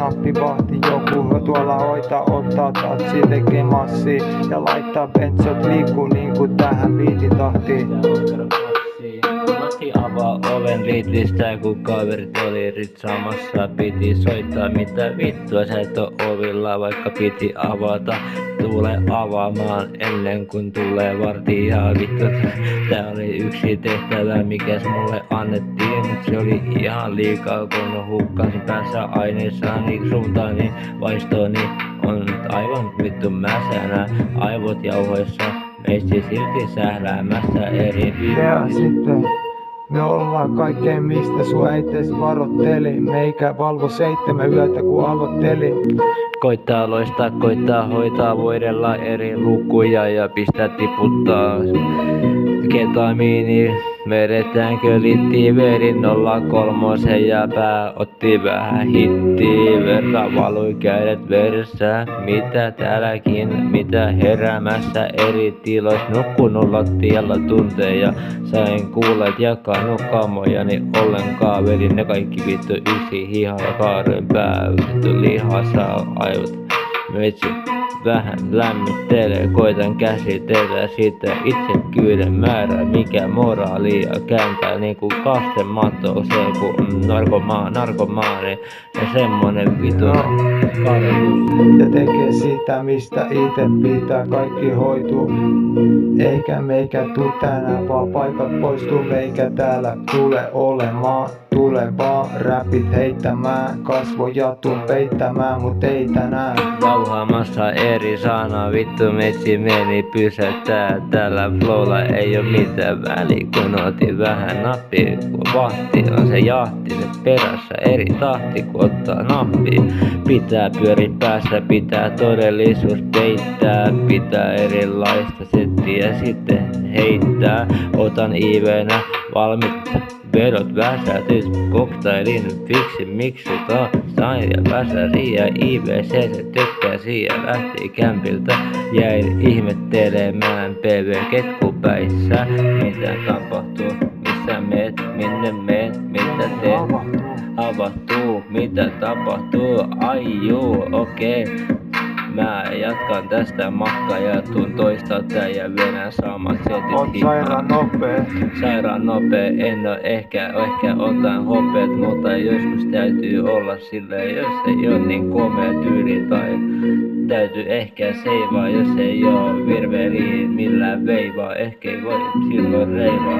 nappivahti. Joku tuolla ottaa tatsi, tekee massia ja laittaa bensot liikkuu niinku tähän biitin tahtiin. Matti avaa oven ritlistä, kun kaverit oli ritsaamassa. Piti soittaa, mitä vittua sä et oo ovilla, vaikka piti avata. Tule avaamaan ennen kuin tulee vartija. Vittu, tää oli yksi tehtävä, mikäs mulle annettiin. Se oli ihan liikaa, kun hukkasin päässä aineessani. Suuntaani vaistoni on aivan vittu mäsänä. Aivot jauhoissa, meisti silti sähläämässä eri Ja sitten me ollaan kaikkeen mistä sun äites varotteli. Meikä valvo 7 yötä kun aloitteli. Koittaa loistaa, koittaa hoitaa, voidella eri lukuja ja pistää tiputtaa ketamiini. Vedetäänkö littiverin 03 ja pää otti vähän hittiä. Verta valui kädet veressä, mitä täälläkin, mitä heräämässä eri tiloissa. Nukkunut lattialla tunteja, sain kuulet jakanut kamojani ollenkaan. Vedin ne kaikki vittu yksi hiha ja kaaren pää, vittu lihassa aivot. Metsi vähän lämmittelee, koitan käsitellä sitä itsekyyden määrää, mikä moraalia kääntää niinku kastemato, se kun narkomaani ja semmonen vitu karjus. Ja tekee sitä mistä ite pitää, kaikki hoituu. Eikä meikä tuu tänään, vaan paikat poistuu, meikä täällä tule olemaan. Tule vaan räpit heittämään, kasvoja tuun peittämään, mut ei tänään. Jauhaamassa eri sana, vittu metsi meni pysäyttää. Tällä flowlla ei oo mitään väliä, kun otin vähän nappia. Kun vahti on se jahti, se perässä eri tahti, kun ottaa nappia. Pitää pyöri päässä, pitää todellisuus peittää. Pitää erilaista settiä sitten heittää. Otan ivenä valmiit vedot väsätys, koktailin fiksi miksuta. Sain ja väsäri ja IVC se tykkäsi ja lähti kämpiltä. Jäin ihmettelemään PV ketkupäissä. Mitä tapahtuu, missä meet, minne meet, mitä teet? Avahtuu, mitä tapahtuu, ai juu, okei. Mä jatkan tästä matkaa ja tuun toista tää ja venän samat setit. Oot sairaan nopee, en oo ehkä otan hopeet, mutta joskus täytyy olla silleen, jos ei oo niin komea tyyli tai täytyy ehkä seivaa, jos ei oo virveli millään veivaa, ehkä ei voi silloin reivaa.